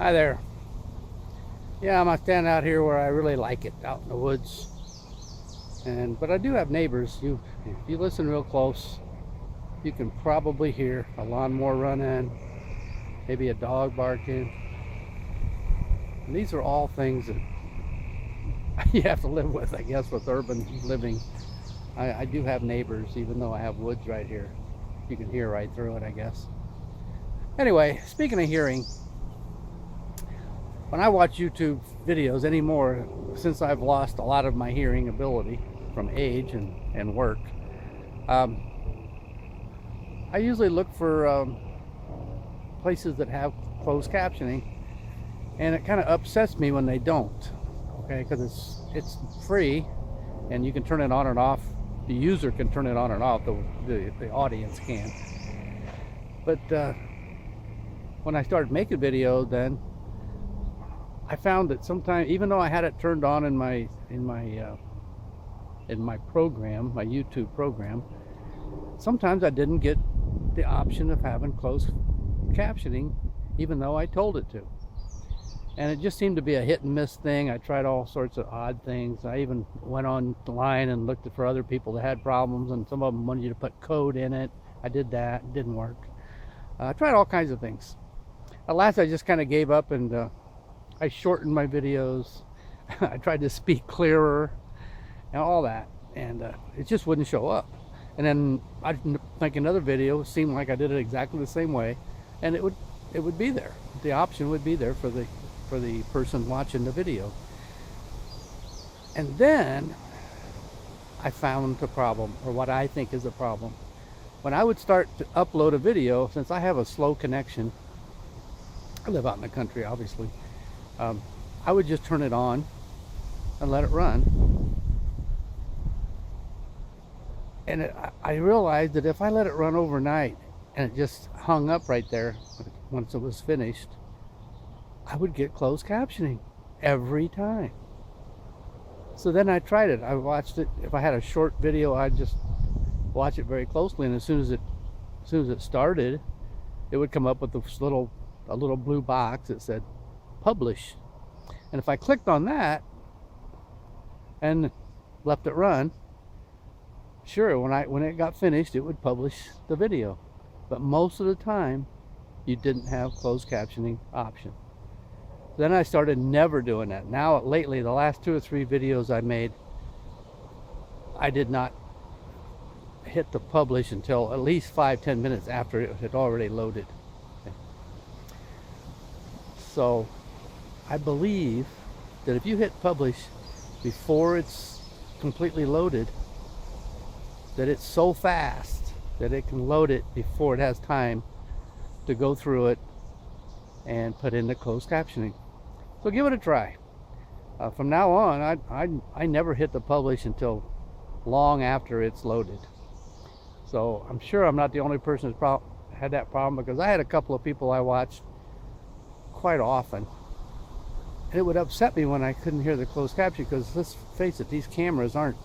Hi there. Yeah, I'm standing out here where I really like it, out in the woods. But I do have neighbors. If you listen real close, you can probably hear a lawnmower running, maybe a dog barking. And these are all things that you have to live with, I guess, with urban living. I do have neighbors, even though I have woods right here. You can hear right through it, I guess. Anyway, speaking of hearing, when I watch YouTube videos anymore, since I've lost a lot of my hearing ability from age and work, I usually look for places that have closed captioning, and it kind of upsets me when they don't. Okay, because it's free, and you can turn it on and off. The user can turn it on and off. The audience can't. But when I started making videos, then I found that sometimes, even though I had it turned on in my program, my YouTube program, sometimes I didn't get the option of having closed captioning, even though I told it to. And it just seemed to be a hit and miss thing. I tried all sorts of odd things. I even went online and looked for other people that had problems, and some of them wanted you to put code in it. I did that. It didn't work. I tried all kinds of things. At last I just kind of gave up, and I shortened my videos. I tried to speak clearer and all that, and it just wouldn't show up. And then I'd make another video, it seemed like I did it exactly the same way, and it would be there. The option would be there for the person watching the video. And then I found the problem, or what I think is a problem. When I would start to upload a video, since I have a slow connection, I live out in the country obviously, I would just turn it on and let it run. And I realized that if I let it run overnight and it just hung up right there once it was finished, I would get closed captioning every time. So then I tried it. I watched it. If I had a short video, I'd just watch it very closely, and as soon as it started, it would come up with a little blue box that said publish. And if I clicked on that and left it run, sure, when it got finished, it would publish the video. But most of the time, you didn't have closed captioning option. Then I started never doing that. Now, lately, the last 2 or 3 videos I made, I did not hit the publish until at least 5-10 minutes after it had already loaded. So I believe that if you hit publish before it's completely loaded, that it's so fast that it can load it before it has time to go through it and put in the closed captioning. So give it a try. From now on, I never hit the publish until long after it's loaded. So I'm sure I'm not the only person who's had that problem, because I had a couple of people I watched quite often, and it would upset me when I couldn't hear the closed caption, because let's face it, these cameras aren't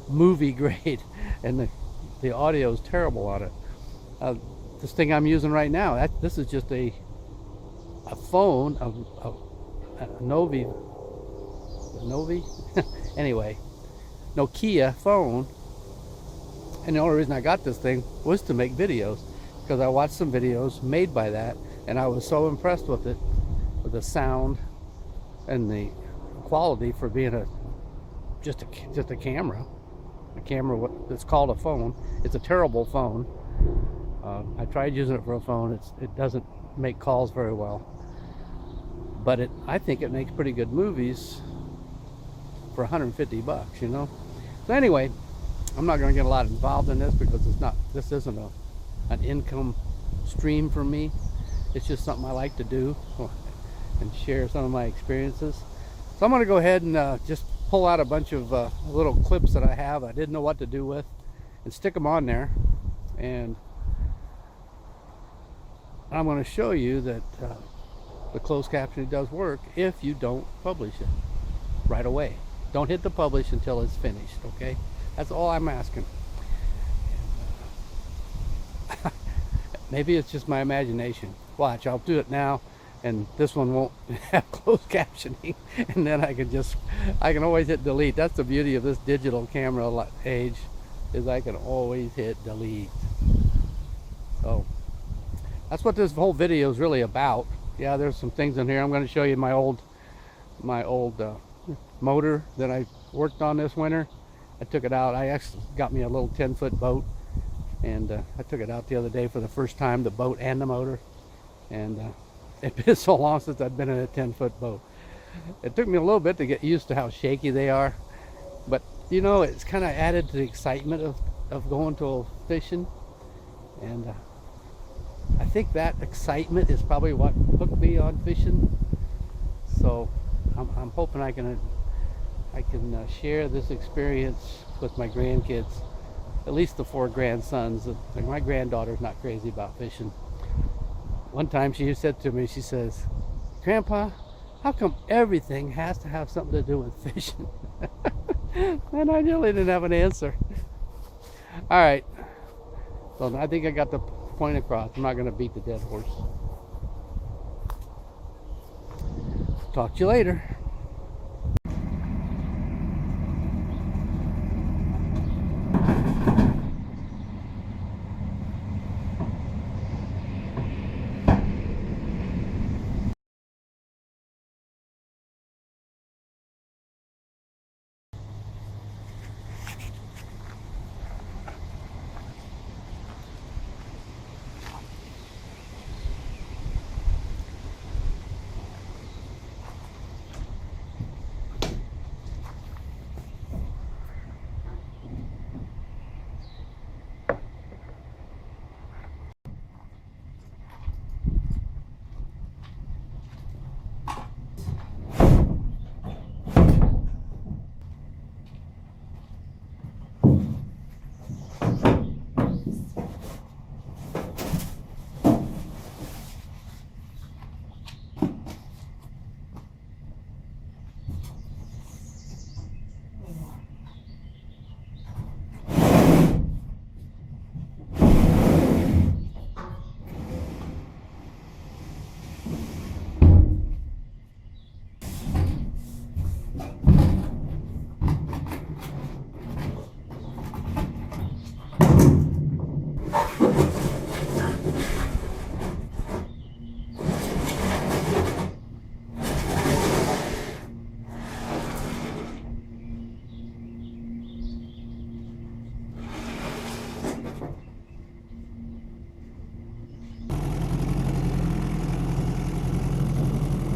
movie grade, and the audio is terrible on it. This thing I'm using right now, this is just a phone, a Novi anyway, Nokia phone. And the only reason I got this thing was to make videos, because I watched some videos made by that, and I was so impressed with it, with the sound and the quality for being just a camera. A camera that's called a phone. It's a terrible phone. I tried using it for a phone. It doesn't make calls very well, but I think it makes pretty good movies for $150, you know. So anyway, I'm not going to get a lot involved in this, because this isn't an income stream for me. It's just something I like to do and share some of my experiences. So I'm going to go ahead and just pull out a bunch of little clips that I have I didn't know what to do with, and stick them on there. And I'm going to show you that the closed captioning does work if you don't publish it right away. Don't hit the publish until it's finished, okay? That's all I'm asking. Maybe it's just my imagination. Watch, I'll do it now. and this one won't have closed captioning, and then I can always hit delete. That's the beauty of this digital camera age, is I can always hit delete. So that's what this whole video is really about. Yeah, there's some things in here. I'm going to show you my old motor that I worked on this winter. I took it out. I actually got me a little 10-foot boat, and I took it out the other day for the first time, the boat and the motor. And it's been so long since I've been in a 10-foot boat. It took me a little bit to get used to how shaky they are, but you know, it's kind of added to the excitement of going to fishing. And I think that excitement is probably what hooked me on fishing. So I'm hoping I can share this experience with my grandkids, at least the 4 grandsons. My granddaughter's not crazy about fishing. One time she said to me, she says, "Grandpa, how come everything has to have something to do with fishing?" And I really didn't have an answer. All right, so I think I got the point across. I'm not going to beat the dead horse. Talk to you later.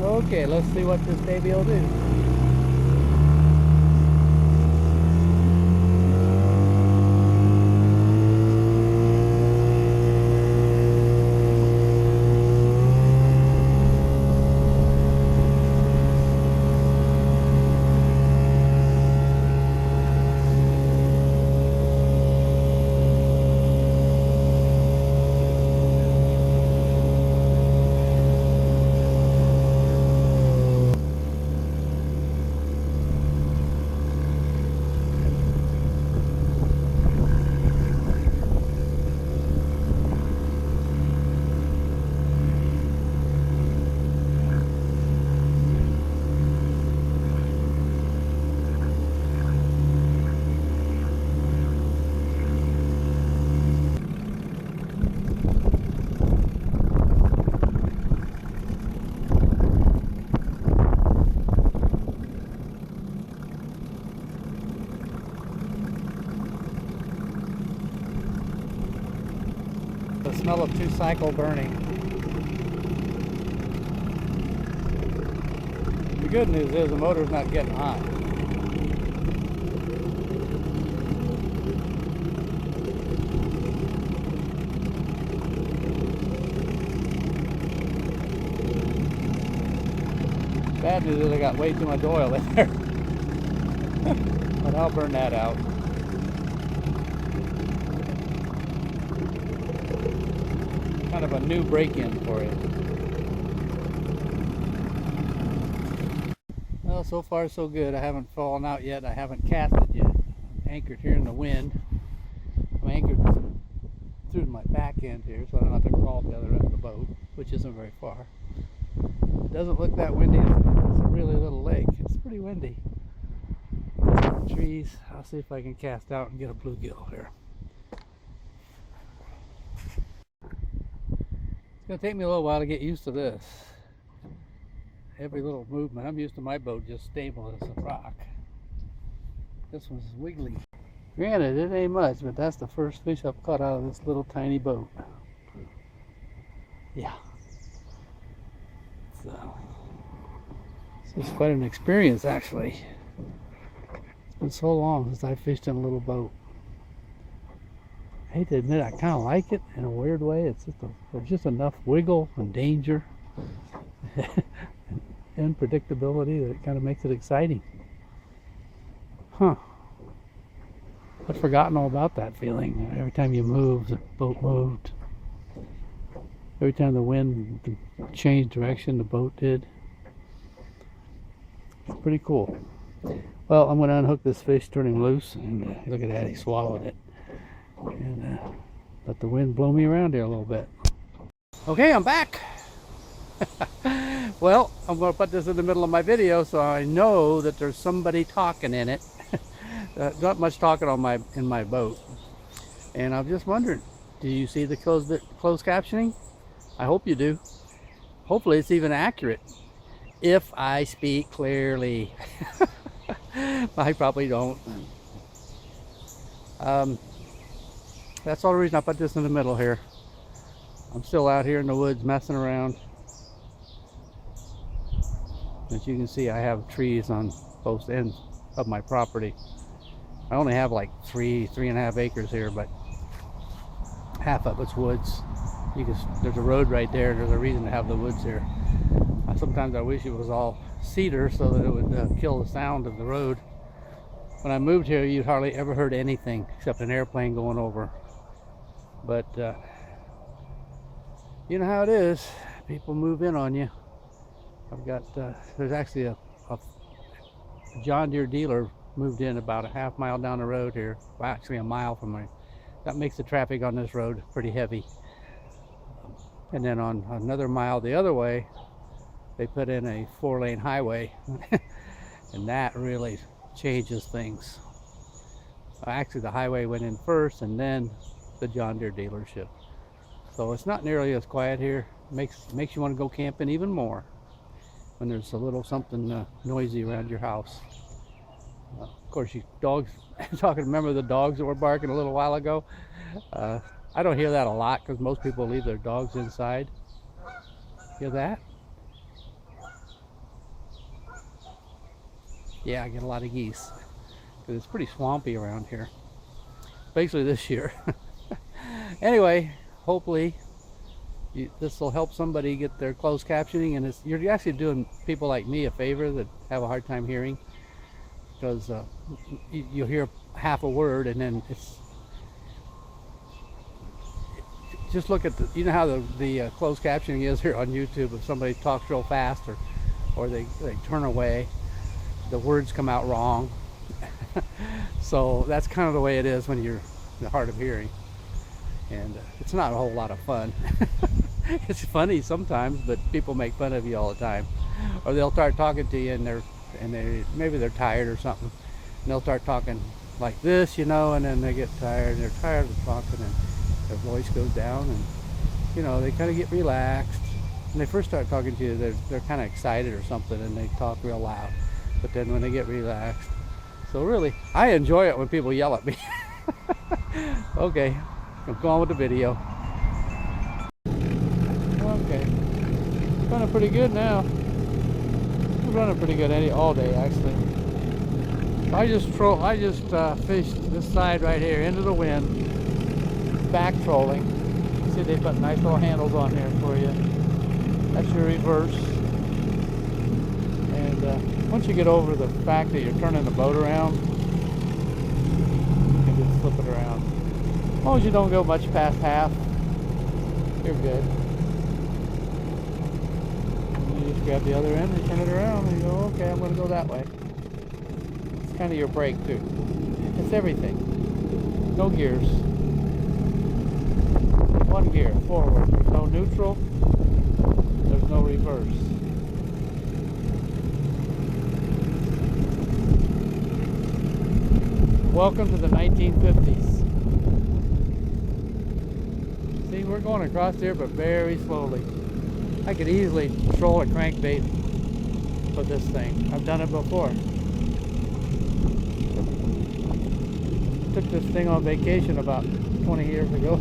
Okay, let's see what this baby will do. The smell of 2-cycle burning. The good news is the motor's not getting hot. Bad news is I got way too much oil in there. But I'll burn that out. Kind of a new break-in for it. Well, so far so good. I haven't fallen out yet. I haven't casted yet. I'm anchored here in the wind. I'm anchored through my back end here, so I don't have to crawl to the other end of the boat, which isn't very far. It doesn't look that windy. It's a really little lake. It's pretty windy. Trees. I'll see if I can cast out and get a bluegill here. It's going to take me a little while to get used to this. Every little movement. I'm used to my boat just stable as a rock. This one's wiggly. Granted, it ain't much, but that's the first fish I've caught out of this little tiny boat. Yeah. So, this is quite an experience, actually. It's been so long since I fished in a little boat. I hate to admit, I kind of like it in a weird way. It's just there's just enough wiggle and danger and predictability that it kind of makes it exciting. Huh. I'd forgotten all about that feeling. Every time you moved, the boat moved. Every time the wind changed direction, the boat did. It's pretty cool. Well, I'm going to unhook this fish, turn him loose, and look at that, he swallowed it. And let the wind blow me around here a little bit. Okay, I'm back. Well, I'm going to put this in the middle of my video so I know that there's somebody talking in it. Not much talking on in my boat. And I'm just wondering, do you see the closed captioning? I hope you do. Hopefully it's even accurate if I speak clearly. I probably don't. That's all the reason I put this in the middle here. I'm still out here in the woods messing around. As you can see, I have trees on both ends of my property. I only have like 3.5 acres here, but half of it's woods. There's a road right there. There's a reason to have the woods here. Sometimes I wish it was all cedar so that it would kill the sound of the road. When I moved here, you hardly ever heard anything except an airplane going over. But you know how it is. People move in on you. I've got there's actually a John Deere dealer moved in about a half mile down the road here. Well, actually a mile from me. That makes the traffic on this road pretty heavy. And then on another mile the other way, they put in a 4-lane highway. And that really changes things. Actually, the highway went in first and then the John Deere dealership. So it's not nearly as quiet here. Makes you want to go camping even more when there's a little something noisy around your house. Of course, you dogs, remember the dogs that were barking a little while ago? I don't hear that a lot because most people leave their dogs inside. Hear that? Yeah, I get a lot of geese because it's pretty swampy around here, especially this year. Anyway, hopefully this will help somebody get their closed captioning, and you're actually doing people like me a favor that have a hard time hearing, because you'll hear half a word and then just look at you know how the closed captioning is here on YouTube. If somebody talks real fast or they turn away, the words come out wrong. So that's kind of the way it is when you're hard of hearing, and it's not a whole lot of fun. It's funny sometimes, but people make fun of you all the time, or they'll start talking to you and maybe they're tired or something, and they'll start talking like this, you know, and then they get tired and they're tired of talking and their voice goes down, and you know, they kind of get relaxed. When they first start talking to you, they're kind of excited or something and they talk real loud, but then when they get relaxed. So really, I enjoy it when people yell at me. Okay, I'm going with the video. Okay, it's running pretty good now. It's running pretty good all day actually. I just fished this side right here into the wind, back trolling. You see they put nice little handles on here for you. That's your reverse. And once you get over the fact that you're turning the boat around, you can just flip it around. As long as you don't go much past half, you're good. You just grab the other end and turn it around and you go, okay, I'm going to go that way. It's kind of your brake too. It's everything. No gears. One gear, forward. There's no neutral. There's no reverse. Welcome to the 1950s. See, we're going across here, but very slowly. I could easily troll a crankbait with this thing. I've done it before. Took this thing on vacation about 20 years ago.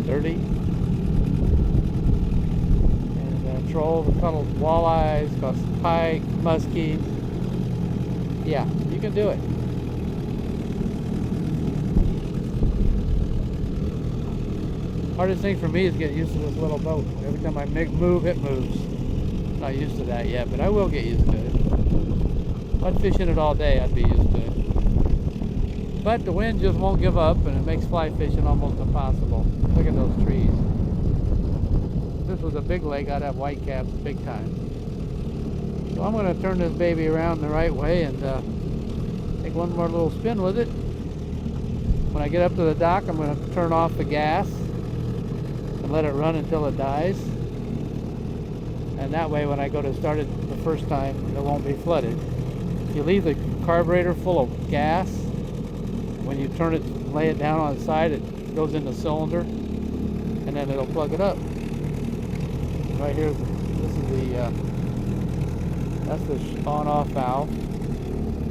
30. And trolled a couple of walleyes, caught some pike, muskies. Yeah, you can do it. Hardest thing for me is get used to this little boat. Every time I move, it moves. Not used to that yet, but I will get used to it. If I'd fish in it all day, I'd be used to it. But the wind just won't give up, and it makes fly fishing almost impossible. Look at those trees. If this was a big lake, I'd have whitecaps big time. So I'm going to turn this baby around the right way and take one more little spin with it. When I get up to the dock, I'm going to turn off the gas and let it run until it dies. And that way, when I go to start it the first time, it won't be flooded. If you leave the carburetor full of gas, when you turn it, lay it down on its side, it goes in the cylinder, and then it'll plug it up. Right here, this is the that's the on-off valve.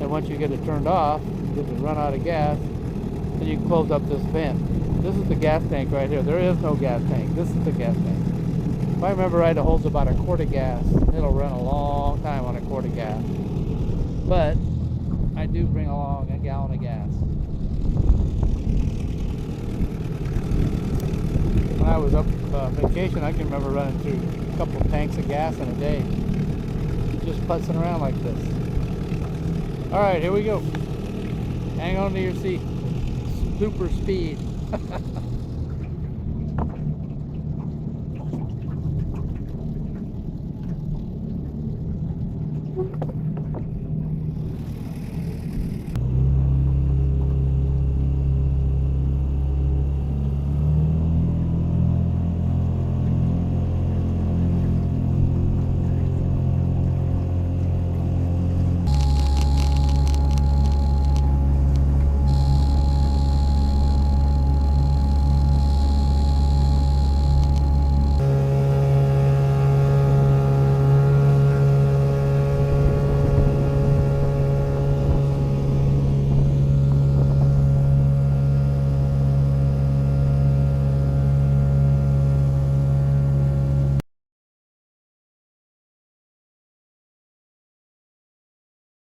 And once you get it turned off, if it run out of gas, then you can close up this vent. This is the gas tank right here. There is no gas tank. This is the gas tank. If I remember right, it holds about a quart of gas. It'll run a long time on a quart of gas. But I do bring along a gallon of gas. When I was up vacation, I can remember running through a couple of tanks of gas in a day. Just putzing around like this. Alright, here we go. Hang on to your seat. Super speed.